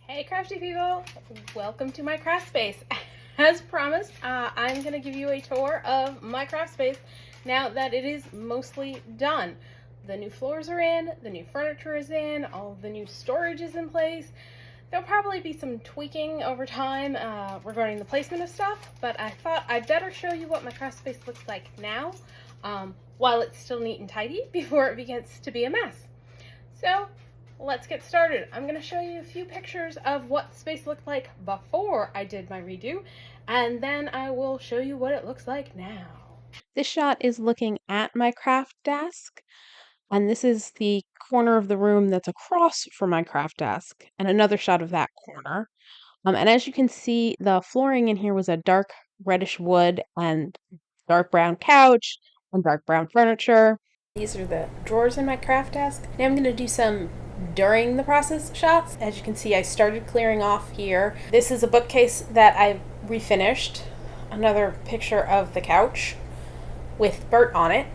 Hey crafty people, welcome to my craft space. As promised, I'm going to give you a tour of my craft space now that it is mostly done. The new floors are in, the new furniture is in, all of the new storage is in place. There'll probably be some tweaking over time regarding the placement of stuff, but I thought I'd better show you what my craft space looks like now while it's still neat and tidy before it begins to be a mess. So let's get started. I'm going to show you a few pictures of what the space looked like before I did my redo, and then I will show you what it looks like now. This shot is looking at my craft desk, and this is the corner of the room that's across from my craft desk, and another shot of that corner. And as you can see, the flooring in here was a dark reddish wood and dark brown couch and dark brown furniture. These are the drawers in my craft desk. Now I'm going to do some during the process shots. As you can see, I started clearing off here. This is a bookcase that I refinished. Another picture of the couch with Bert on it.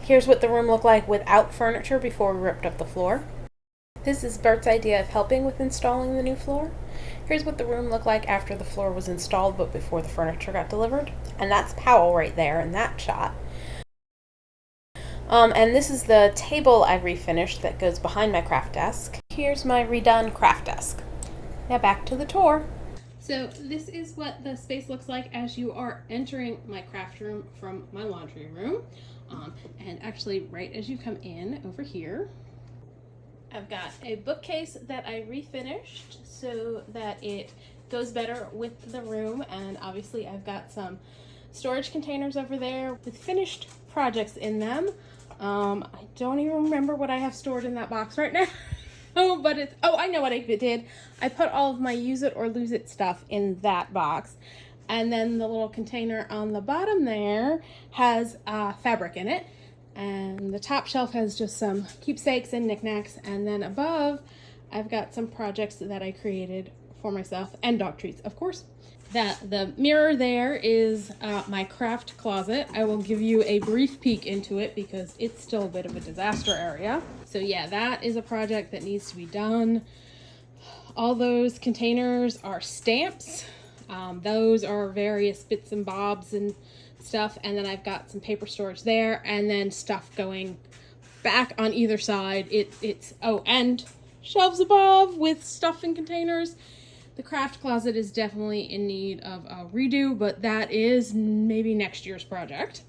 Here's what the room looked like without furniture before we ripped up the floor. This is Bert's idea of helping with installing the new floor. Here's what the room looked like after the floor was installed but before the furniture got delivered. And that's Powell right there in that shot. And this is the table I refinished that goes behind my craft desk. Here's my redone craft desk. Now back to the tour. So this is what the space looks like as you are entering my craft room from my laundry room. And actually right as you come in over here, I've got a bookcase that I refinished so that it goes better with the room, and obviously I've got some storage containers over there with finished projects in them. I don't even remember what I have stored in that box right now. I know what I did. I put all of my use it or lose it stuff in that box. And then the little container on the bottom there has fabric in it. And the top shelf has just some keepsakes and knickknacks. And then above, I've got some projects that I created for myself and dog treats, of course. The mirror there is my craft closet. I will give you a brief peek into it because it's still a bit of a disaster area. So yeah, that is a project that needs to be done. All those containers are stamps. Those are various bits and bobs and stuff. And then I've got some paper storage there and then stuff going back on either side. And shelves above with stuff in containers. The craft closet is definitely in need of a redo, but that is maybe next year's project.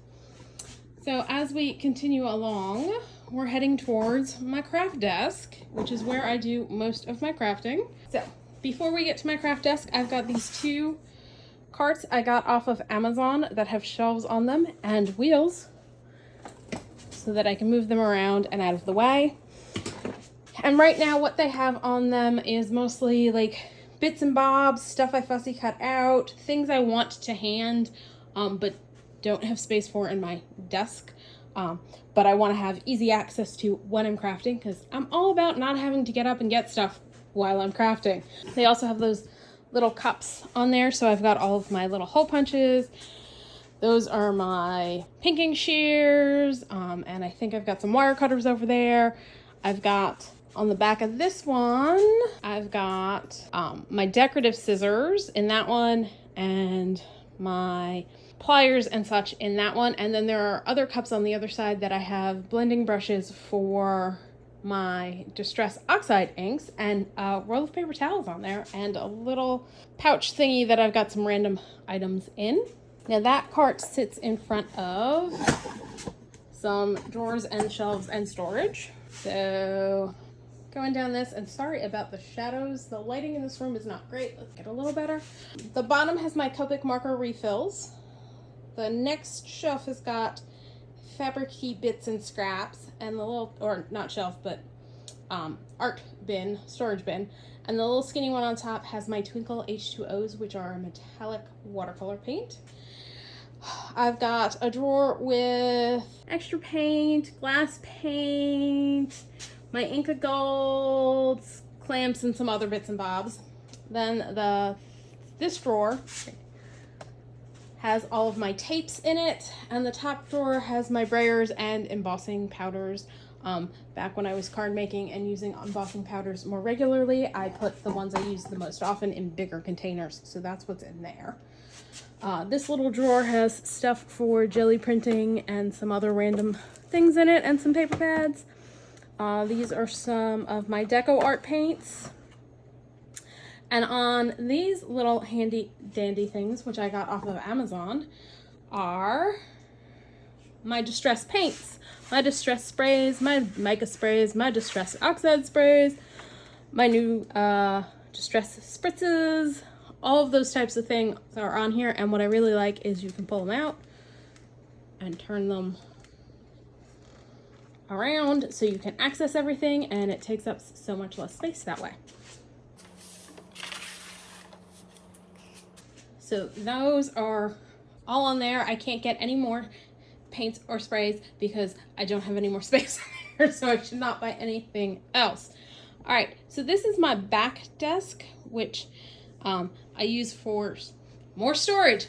So as we continue along, we're heading towards my craft desk, which is where I do most of my crafting. So before we get to my craft desk, I've got these two carts I got off of Amazon that have shelves on them and wheels so that I can move them around and out of the way. And right now what they have on them is mostly like bits and bobs, stuff I fussy cut out, things I want to hand, but don't have space for in my desk, but I want to have easy access to when I'm crafting, because I'm all about not having to get up and get stuff while I'm crafting. They also have those little cups on there, so I've got all of my little hole punches. Those are my pinking shears, and I think I've got some wire cutters over there. I've got on the back of this one, I've got my decorative scissors in that one and my pliers and such in that one. And then there are other cups on the other side that I have blending brushes for my Distress Oxide inks and a roll of paper towels on there and a little pouch thingy that I've got some random items in. Now that cart sits in front of some drawers and shelves and storage. So going down this, and sorry about the shadows. The lighting in this room is not great. Let's get a little better. The bottom has my Copic marker refills. The next shelf has got fabric-y bits and scraps, and the little, or not shelf, but art bin, storage bin. And the little skinny one on top has my Twinkle H2Os, which are metallic watercolor paint. I've got a drawer with extra paint, glass paint, my Inca Golds, clamps, and some other bits and bobs. Then this drawer has all of my tapes in it, and the top drawer has my brayers and embossing powders. Back when I was card making and using embossing powders more regularly, I put the ones I use the most often in bigger containers. So that's what's in there. This little drawer has stuff for jelly printing and some other random things in it and some paper pads. These are some of my deco art paints. And on these little handy dandy things, which I got off of Amazon, are my distress paints, my distress sprays, my mica sprays, my distress oxide sprays, my new distress spritzes. All of those types of things are on here, and what I really like is you can pull them out and turn them around so you can access everything, and it takes up so much less space that way. So those are all on there. I can't get any more paints or sprays because I don't have any more space here, so I should not buy anything else. All right, so this is my back desk, which I use for more storage.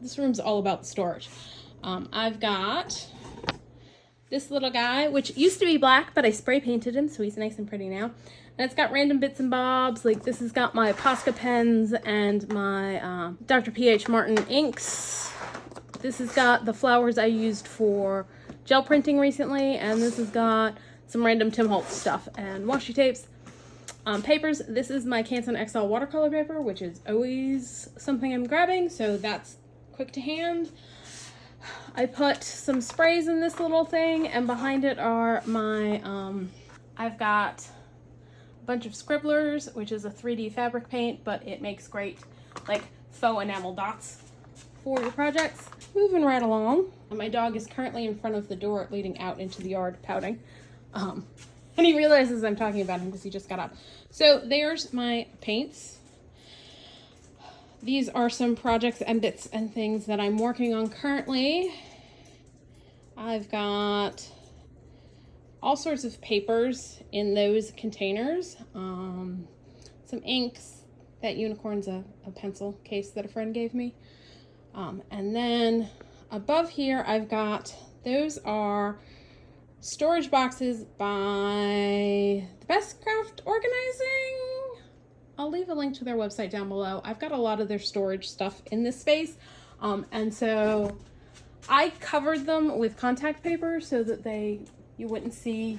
This room's all about the storage. I've got this little guy, which used to be black, but I spray painted him, so he's nice and pretty now. And it's got random bits and bobs, like this has got my Posca pens and my Dr. P.H. Martin inks. This has got the flowers I used for gel printing recently, and this has got some random Tim Holtz stuff and washi tapes. Papers, this is my Canson XL watercolor paper, which is always something I'm grabbing, so that's quick to hand. I put some sprays in this little thing, and behind it are my, I've got a bunch of Scribblers, which is a 3D fabric paint, but it makes great, like, faux enamel dots for your projects. Moving right along. And my dog is currently in front of the door leading out into the yard, pouting. And he realizes I'm talking about him because he just got up. So there's my paints. These are some projects and bits and things that I'm working on currently. I've got all sorts of papers in those containers. Some inks. That unicorn's a pencil case that a friend gave me. And then above here I've got, those are storage boxes by the Best Craft Organizing. I'll leave a link to their website down below. I've got a lot of their storage stuff in this space. And so I covered them with contact paper so that you wouldn't see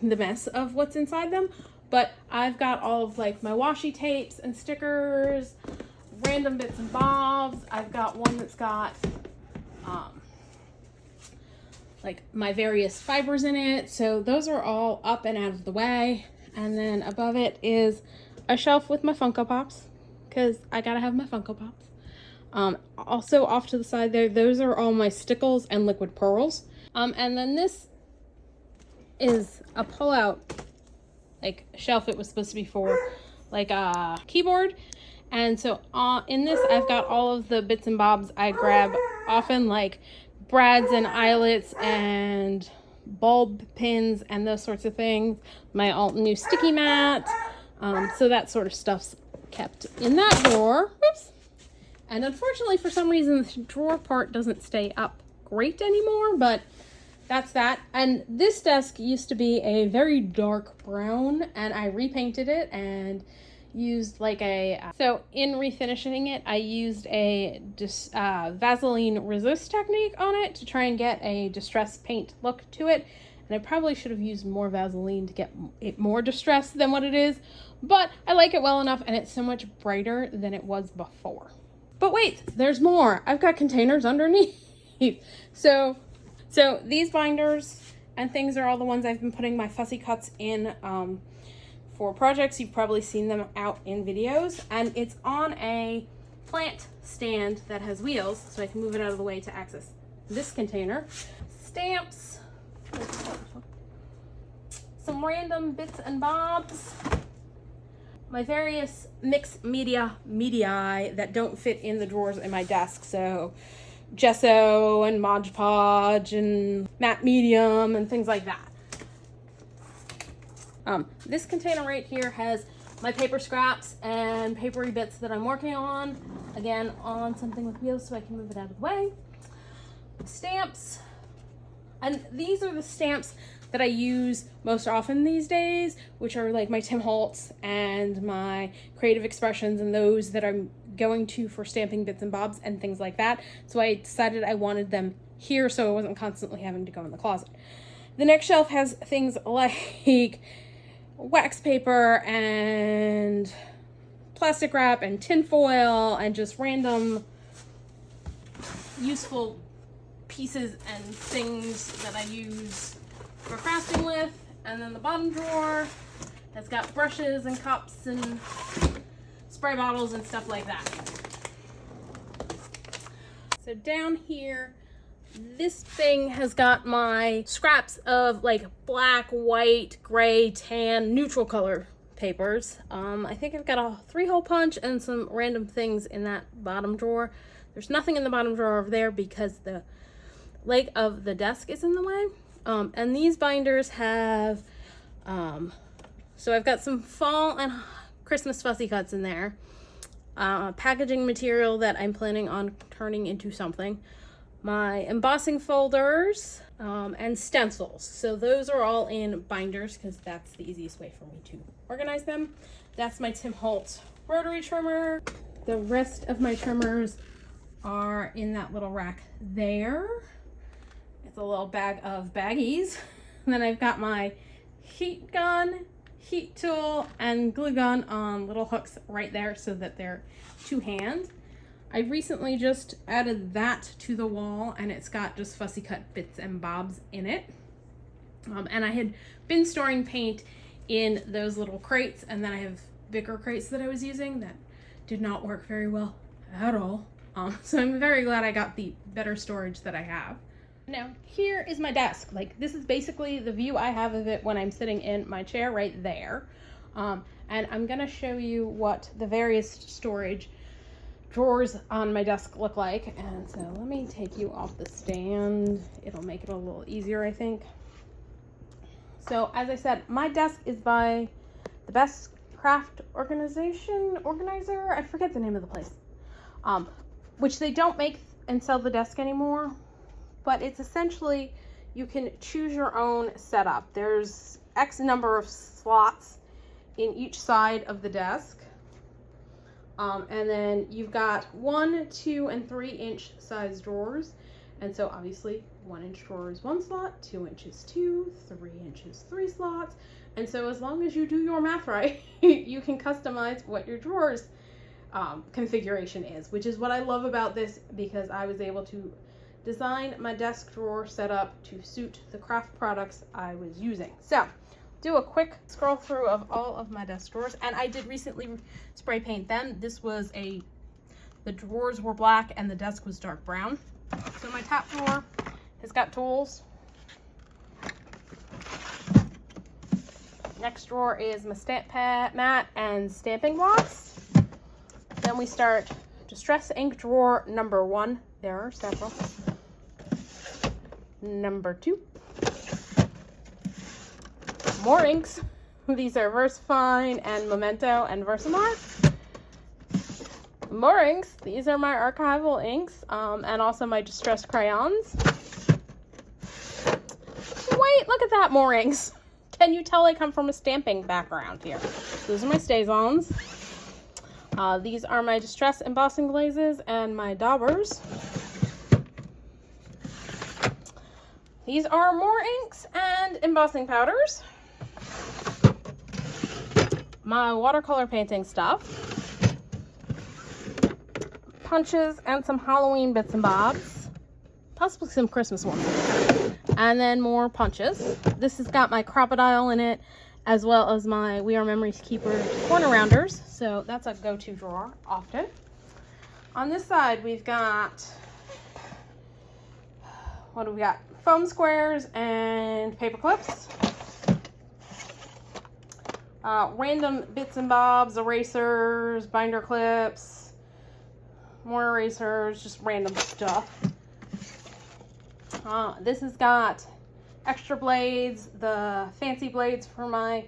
the mess of what's inside them. But I've got all of like my washi tapes and stickers, random bits and bobs. I've got one that's got like my various fibers in it. So those are all up and out of the way. And then above it is a shelf with my Funko Pops, because I gotta have my Funko Pops. Also off to the side there, those are all my stickles and liquid pearls. And then this is a pull-out like shelf. It was supposed to be for like a keyboard. And so in this, I've got all of the bits and bobs I grab often, like brads and eyelets and bulb pins and those sorts of things. My new sticky mat. So that sort of stuff's kept in that drawer. Whoops. And unfortunately, for some reason, the drawer part doesn't stay up great anymore, but that's that. And this desk used to be a very dark brown, and I repainted it and used like so in refinishing it, I used a Vaseline resist technique on it to try and get a distressed paint look to it. And I probably should have used more Vaseline to get it more distressed than what it is, but I like it well enough, and it's so much brighter than it was before. But wait, there's more. I've got containers underneath. So these binders and things are all the ones I've been putting my fussy cuts in for projects. You've probably seen them out in videos, and it's on a plant stand that has wheels, so I can move it out of the way to access this container. Stamps, some random bits and bobs, my various mixed media that don't fit in the drawers in my desk, so gesso and Mod Podge and matte medium and things like that. This container right here has my paper scraps and papery bits that I'm working on, again on something with wheels so I can move it out of the way. Stamps, And these are the stamps that I use most often these days, which are like my Tim Holtz and my Creative Expressions, and those that I'm going to for stamping bits and bobs and things like that. So I decided I wanted them here so I wasn't constantly having to go in the closet. The next shelf has things like wax paper and plastic wrap and tin foil and just random useful pieces and things that I use for crafting with. And then the bottom drawer has got brushes and cups and spray bottles and stuff like that. So down here, this thing has got my scraps of like black, white, gray, tan, neutral color papers. I think I've got a 3-hole punch and some random things in that bottom drawer. There's nothing in the bottom drawer over there because the leg of the desk is in the way. And these binders have, so I've got some fall and Christmas fussy cuts in there. Packaging material that I'm planning on turning into something. My embossing folders, and stencils. So those are all in binders because that's the easiest way for me to organize them. That's my Tim Holtz rotary trimmer. The rest of my trimmers are in that little rack there. It's a little bag of baggies. And then I've got my heat gun, heat tool, and glue gun on little hooks right there so that they're two-hand. I recently just added that to the wall, and it's got just fussy cut bits and bobs in it. And I had been storing paint in those little crates, and then I have bigger crates that I was using that did not work very well at all. So I'm very glad I got the better storage that I have. Now, here is my desk. Like, this is basically the view I have of it when I'm sitting in my chair right there. And I'm gonna show you what the various storage drawers on my desk look like. And so let me take you off the stand. It'll make it a little easier, I think. So as I said, my desk is by the Best Craft Organizer. I forget the name of the place. Which they don't make and sell the desk anymore, but it's essentially, you can choose your own setup. There's X number of slots in each side of the desk. And then you've got 1, 2, and 3-inch size drawers. And so obviously 1-inch drawer is 1 slot, 2 inches 2, 3 inches 3 slots. And so as long as you do your math right, you can customize what your drawers configuration is, which is what I love about this, because I was able to design my desk drawer setup to suit the craft products I was using. So do a quick scroll through of all of my desk drawers, and I did recently spray paint them. This was the drawers were black and the desk was dark brown. So my top drawer has got tools. Next drawer is my stamp pad mat and stamping blocks. Then we start distress ink drawer number 1. There are several. Number 2. More inks. These are VersaFine and Memento and Versamark. More inks. These are my archival inks, and also my distressed crayons. Wait, look at that, more inks. Can you tell I come from a stamping background here? Those are my Stay-Zones. These are my distress embossing glazes and my daubers. These are more inks and embossing powders. My watercolor painting stuff. Punches and some Halloween bits and bobs. Possibly some Christmas ones. And then more punches. This has got my crocodile in it, as well as my We Are Memories Keeper corner rounders. So that's a go-to drawer often. On this side, we've got, what do we got? Foam squares and paper clips. Random bits and bobs, erasers, binder clips, more erasers, just random stuff. This has got extra blades, the fancy blades for my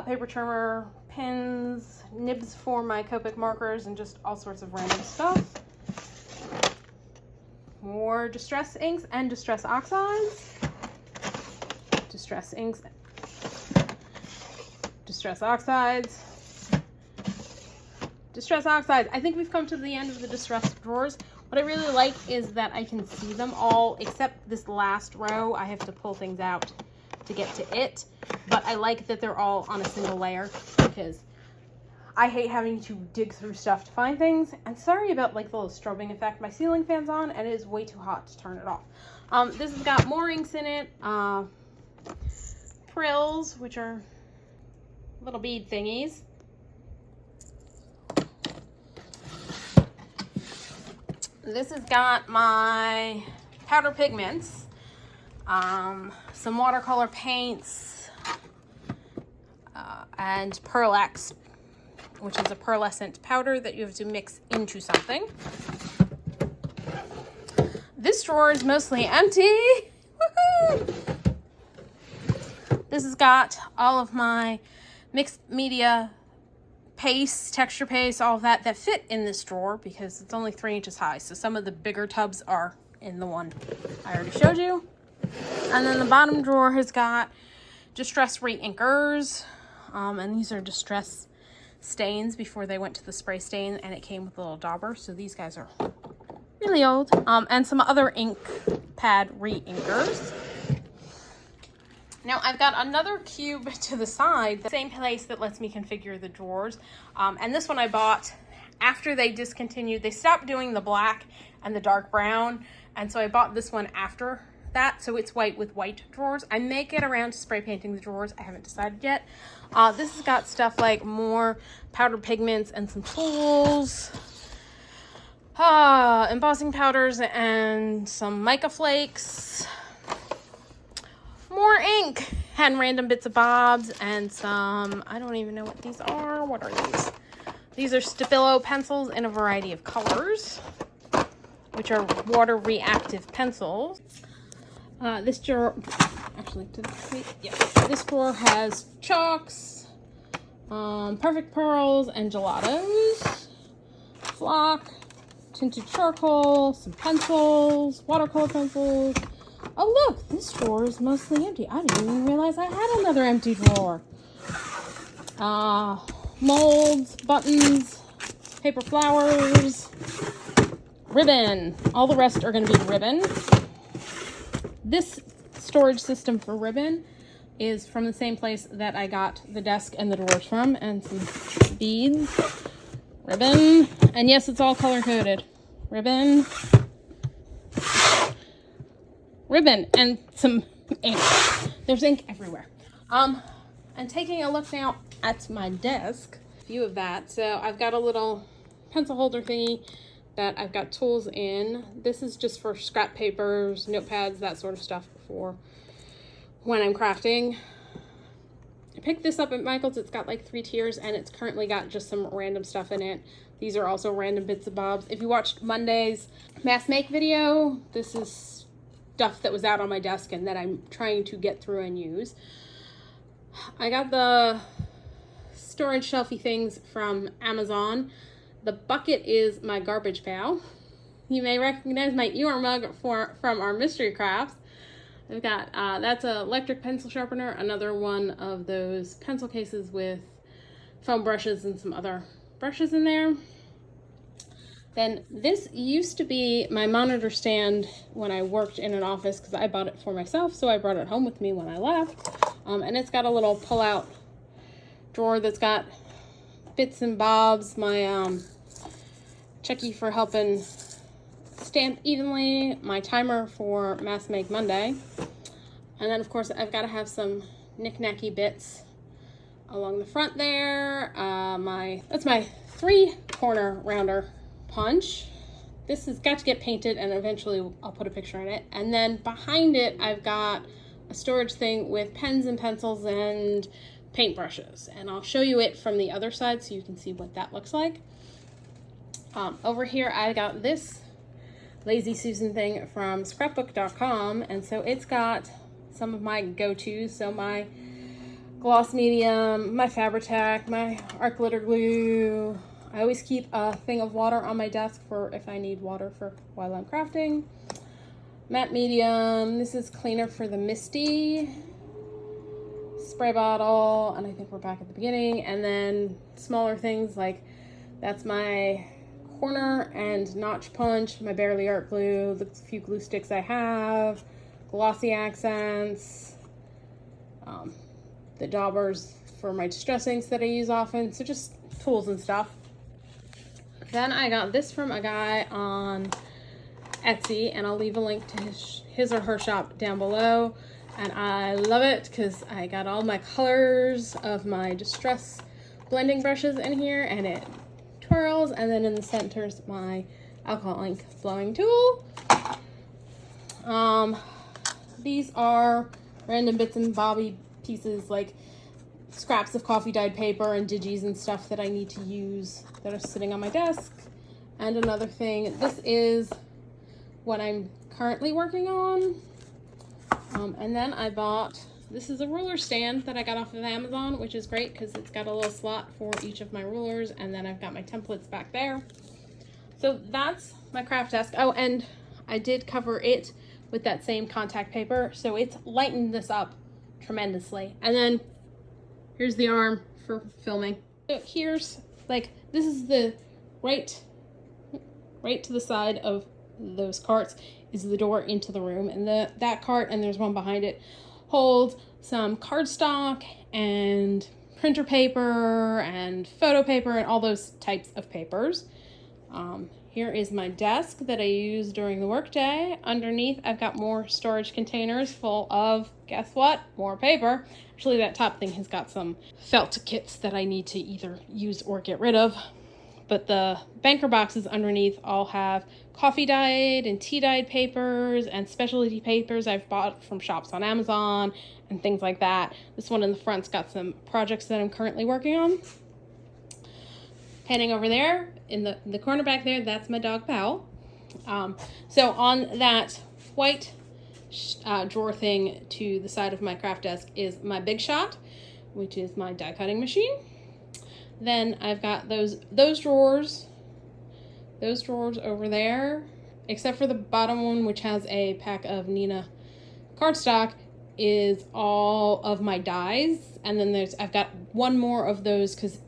paper trimmer, pins, nibs for my Copic markers, and just all sorts of random stuff. more Distress inks and Distress oxides. Distress inks, Distress oxides, Distress oxides. I think we've come to the end of the Distress drawers. What I really like is that I can see them all, except this last row. I have to pull things out to get to it. But I like that they're all on a single layer because I hate having to dig through stuff to find things. And sorry about like the little strobing effect. My ceiling fan's on and it is way too hot to turn it off. This has got more inks in it. Frills, which are little bead thingies. This has got my powder pigments, some watercolor paints, and Pearl-X, which is a pearlescent powder that you have to mix into something. This drawer is mostly empty. Woohoo! This has got all of my mixed media paste, texture paste, all of that fit in this drawer because it's only 3 inches high. So some of the bigger tubs are in the one I already showed you. And then the bottom drawer has got Distress re-inkers. And these are Distress stains before they went to the spray stain, and it came with a little dauber. So these guys are really old. And some other ink pad re-inkers. Now I've got another cube to the side, the same place that lets me configure the drawers. And this one I bought after they discontinued. They stopped doing the black and the dark brown. And so I bought this one after that. So it's white with white drawers. I may get around to spray painting the drawers. I haven't decided yet. This has got stuff like more powdered pigments and some tools. Embossing powders and some mica flakes. More ink and random bits of bobs and some, I don't even know what these are. What are these? These are Stabilo pencils in a variety of colors, which are water reactive pencils. This drawer, actually, this drawer has chalks, perfect pearls and gelatos, flock, tinted charcoal, some pencils, watercolor pencils. Oh look, this drawer is mostly empty. I didn't even realize I had another empty drawer. Molds, buttons, paper flowers, ribbon. All the rest are going to be ribbon. This storage system for ribbon is from the same place that I got the desk and the drawers from, and some beads, ribbon, and yes, it's all color-coded. Ribbon, and some ink. There's ink everywhere. And taking a look now at my desk, a few of that. So I've got a little pencil holder thingy that I've got tools in. This is just for scrap papers, notepads, that sort of stuff for when I'm crafting. I picked this up at Michael's. It's got like 3 tiers and it's currently got just some random stuff in it. These are also random bits and bobs. If you watched Monday's mass make video, this is stuff that was out on my desk and that I'm trying to get through and use. I got the storage shelfy things from Amazon. The bucket is my garbage pail. You may recognize my Eeyore mug from our mystery crafts. I've got, that's an electric pencil sharpener, another one of those pencil cases with foam brushes and some other brushes in there. Then this used to be my monitor stand when I worked in an office because I bought it for myself, so I brought it home with me when I left. And it's got a little pull-out drawer that's got bits and bobs, my Chucky for helping stamp evenly, my timer for Mass Make Monday, and then of course I've got to have some knick-knacky bits along the front there. That's my 3-corner rounder punch. This has got to get painted and eventually I'll put a picture in it. And then behind it I've got a storage thing with pens and pencils and paintbrushes, and I'll show you it from the other side so you can see what that looks like. Over here I got this Lazy Susan thing from scrapbook.com, and so it's got some of my go-tos, so my gloss medium, my Fabri-Tac, my art glitter glue. I always keep a thing of water on my desk for if I need water for while I'm crafting. Matte medium. This is cleaner for the Misty spray bottle, and I think we're back at the beginning. And then smaller things like that's my corner and notch punch, my Barely Art glue, the few glue sticks I have, glossy accents, the daubers for my distress inks that I use often, so just tools and stuff. Then I got this from a guy on Etsy, and I'll leave a link to his or her shop down below. And I love it because I got all my colors of my distress blending brushes in here, and it twirls, and then in the center is my alcohol ink blowing tool. These are random bits and bobby pieces like scraps of coffee dyed paper and digis and stuff that I need to use that are sitting on my desk. And another thing, this is what I'm currently working on. And then I bought, this is a ruler stand that I got off of Amazon, which is great because it's got a little slot for each of my rulers, and then I've got my templates back there. So that's my craft desk. Oh, and I did cover it with that same contact paper, so it's lightened this up tremendously. And then here's the arm for filming. So here's, like, this is the right to the side of those carts is the door into the room, and that cart, and there's one behind it, holds some cardstock and printer paper and photo paper and all those types of papers. Here is my desk that I use during the workday. Underneath, I've got more storage containers full of, guess what? More paper. Actually, that top thing has got some felt kits that I need to either use or get rid of. But the banker boxes underneath all have coffee dyed and tea dyed papers and specialty papers I've bought from shops on Amazon and things like that. This one in the front's got some projects that I'm currently working on. Panning over there, in the corner back there, that's my dog Powell. So on that white drawer thing to the side of my craft desk is my Big Shot, which is my die cutting machine. Then I've got those drawers over there, except for the bottom one, which has a pack of Nina cardstock, is all of my dies. And then I've got one more of those because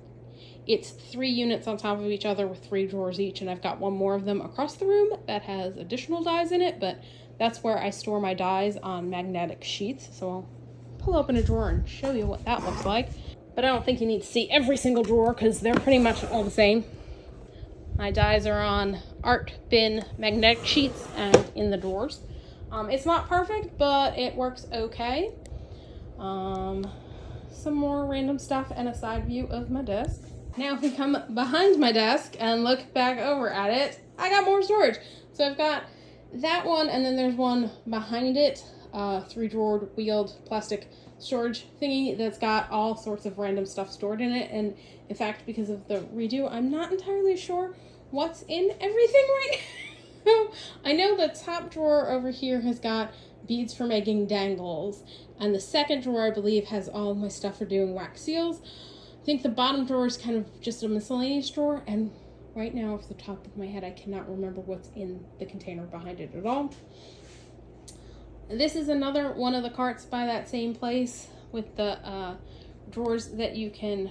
it's 3 units on top of each other with 3 drawers each, and I've got one more of them across the room that has additional dies in it, but that's where I store my dies on magnetic sheets. So I'll pull open a drawer and show you what that looks like. But I don't think you need to see every single drawer because they're pretty much all the same. My dies are on art bin magnetic sheets and in the drawers. It's not perfect, but it works okay. Some more random stuff and a side view of my desk. Now if we come behind my desk and look back over at it, I got more storage. So I've got that one, and then there's one behind it, 3-drawered wheeled plastic storage thingy that's got all sorts of random stuff stored in it. And in fact, because of the redo, I'm not entirely sure what's in everything right now. I know the top drawer over here has got beads for making dangles, and the second drawer I believe has all my stuff for doing wax seals. I think the bottom drawer is kind of just a miscellaneous drawer, and right now off the top of my head I cannot remember what's in the container behind it at all. This is another one of the carts by that same place with the drawers that you can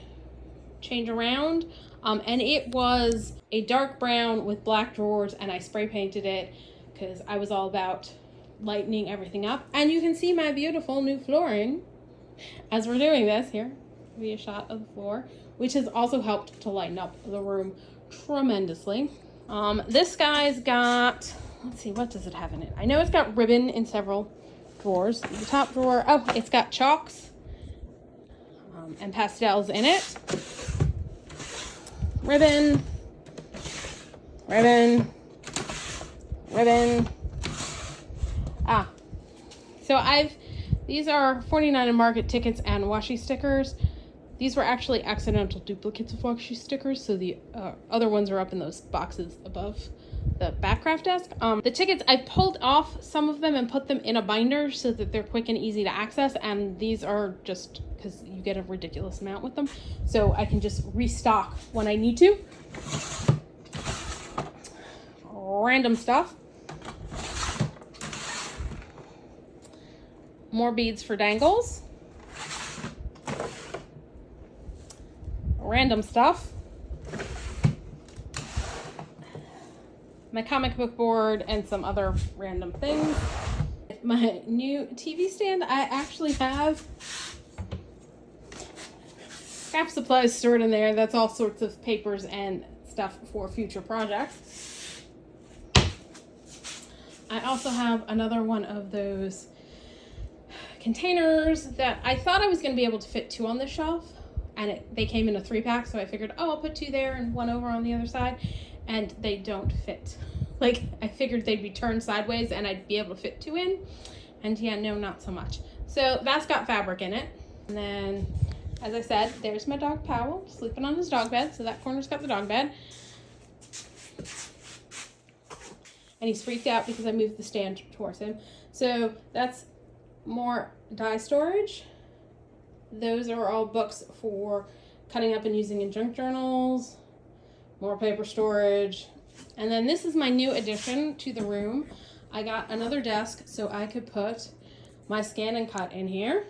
change around. And it was a dark brown with black drawers, and I spray painted it because I was all about lightening everything up. And you can see my beautiful new flooring as we're doing this. Here will be a shot of the floor, which has also helped to lighten up the room tremendously. This guy's got, let's see, what does it have in it? I know it's got ribbon in several drawers. The top drawer, oh, it's got chalks and pastels in it. Ribbon, ribbon, ribbon. So these are 49 Market tickets and washi stickers. These were actually accidental duplicates of washi stickers, so the other ones are up in those boxes above the back craft desk. The tickets, I pulled off some of them and put them in a binder so that they're quick and easy to access, and these are just because you get a ridiculous amount with them, so I can just restock when I need to. Random stuff. More beads for dangles. Random stuff. My comic book board and some other random things. My new TV stand. I actually have craft supplies stored in there. That's all sorts of papers and stuff for future projects. I also have another one of those containers that I thought I was going to be able to fit 2 on this shelf, and they came in a 3-pack, so I figured, oh, I'll put 2 there and 1 over on the other side, and they don't fit. Like, I figured they'd be turned sideways and I'd be able to fit 2 in, and yeah, no, not so much. So that's got fabric in it. And then, as I said, there's my dog Powell sleeping on his dog bed, so that corner's got the dog bed. And he's freaked out because I moved the stand towards him. So that's more die storage. Those are all books for cutting up and using in junk journals. More paper storage. And then this is my new addition to the room. I got another desk so I could put my scan and cut in here.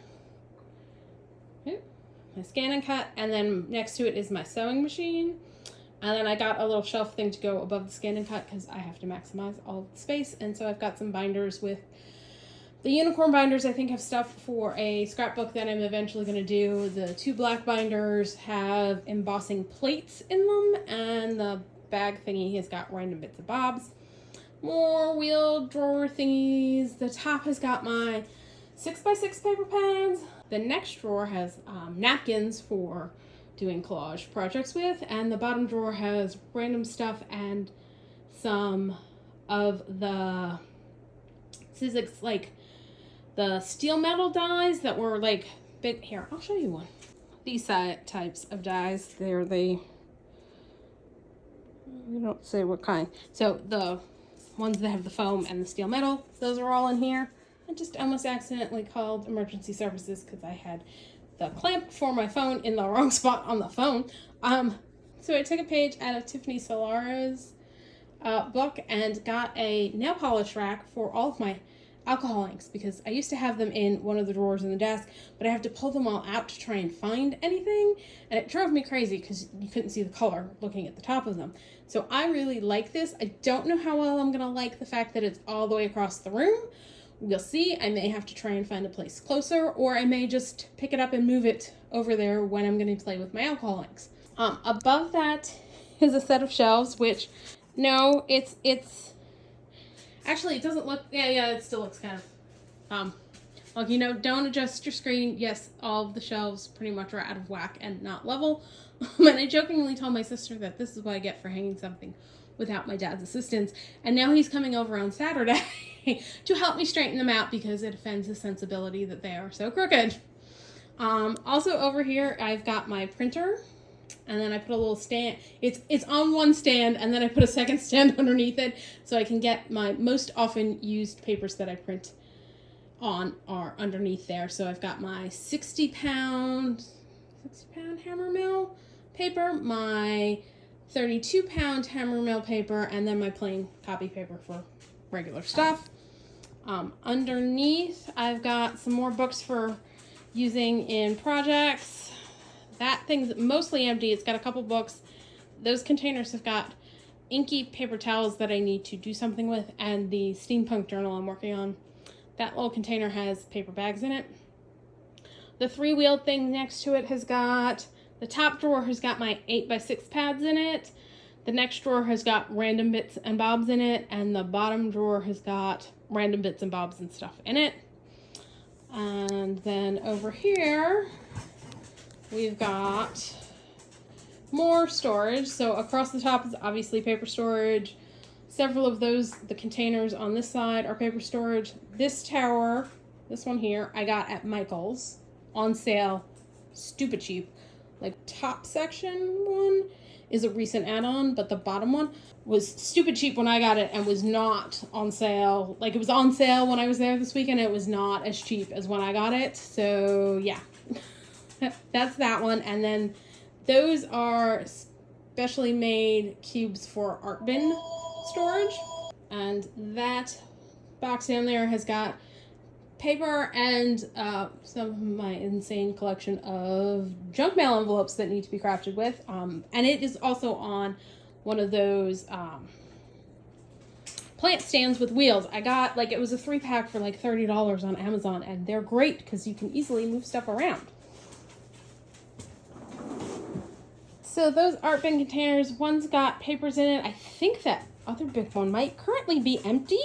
My scan and cut, and then next to it is my sewing machine. And then I got a little shelf thing to go above the scan and cut because I have to maximize all of the space. And so I've got some binders with the unicorn binders. I think have stuff for a scrapbook that I'm eventually going to do. The 2 black binders have embossing plates in them, and the bag thingy has got random bits and bobs. More wheel drawer thingies. The top has got my 6x6 paper pads. The next drawer has napkins for doing collage projects with, and the bottom drawer has random stuff and some of the Sizzix, like the steel metal dies that were like big. Here, I'll show you one. These types of dies, they're the, we don't say what kind. So the ones that have the foam and the steel metal, those are all in here. I just almost accidentally called emergency services because I had the clamp for my phone in the wrong spot on the phone. So I took a page out of Tiffany Solara's book and got a nail polish rack for all of my alcohol inks, because I used to have them in one of the drawers in the desk, but I have to pull them all out to try and find anything, and it drove me crazy because you couldn't see the color looking at the top of them. So I really like this. I don't know how well I'm gonna like the fact that it's all the way across the room. We'll see. I may have to try and find a place closer, or I may just pick it up and move it over there when I'm going to play with my alcohol inks. Above that is a set of shelves, which, no, it's actually, it doesn't look, yeah, it still looks kind of, like, you know, don't adjust your screen. Yes, all of the shelves pretty much are out of whack and not level. And I jokingly told my sister that this is what I get for hanging something without my dad's assistance. And now he's coming over on Saturday to help me straighten them out because it offends his sensibility that they are so crooked. Also over here, I've got my printer, and then I put a little stand. It's on one stand, and then I put a second stand underneath it so I can get my most often used papers that I print on are underneath there. So I've got my 60 pound hammer mill paper, my 32 pound hammer mill paper, and then my plain copy paper for regular stuff. Underneath, I've got some more books for using in projects. That thing's mostly empty. It's got a couple books. Those containers have got inky paper towels that I need to do something with, and the steampunk journal I'm working on. That little container has paper bags in it. The 3-wheeled thing next to it has got, the top drawer has got my 8x6 pads in it. The next drawer has got random bits and bobs in it, and the bottom drawer has got random bits and bobs and stuff in it. And then over here, we've got more storage. So across the top is obviously paper storage. Several of those, the containers on this side are paper storage. This tower, this one here, I got at Michael's on sale, stupid cheap. Like top section one is a recent add-on, but the bottom one was stupid cheap when I got it and was not on sale. Like, it was on sale when I was there this weekend. It was not as cheap as when I got it. So yeah, that's that one. And then those are specially made cubes for art bin storage. And that box down there has got paper and some of my insane collection of junk mail envelopes that need to be crafted with. And it is also on one of those plant stands with wheels. I got, like, it was a 3-pack for like $30 on Amazon, and they're great because you can easily move stuff around. So those art bin containers, one's got papers in it. I think that other big one might currently be empty.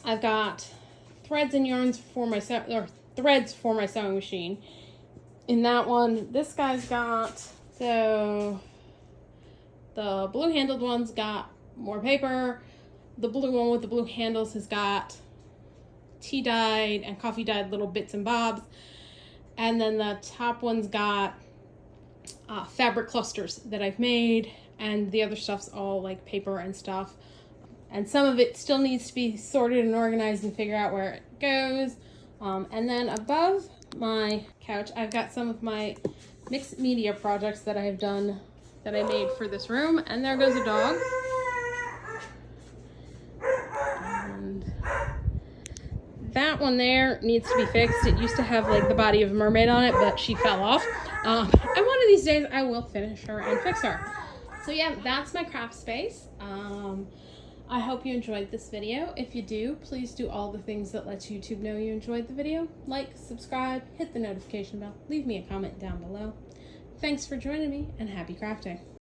I've got threads and yarns for my threads for my sewing machine. In that one, this guy's got, so the blue handled one's got more paper. The blue one with the blue handles has got tea dyed and coffee dyed little bits and bobs. And then the top one's got fabric clusters that I've made, and the other stuff's all like paper and stuff. And some of it still needs to be sorted and organized and figure out where it goes. And then above my couch, I've got some of my mixed media projects that I have done, that I made for this room. And there goes a dog. And that one there needs to be fixed. It used to have like the body of a mermaid on it, but she fell off. And one of these days I will finish her and fix her. So yeah, that's my craft space. I hope you enjoyed this video. If you do, please do all the things that lets YouTube know you enjoyed the video. Like, subscribe, hit the notification bell, leave me a comment down below. Thanks for joining me, and happy crafting.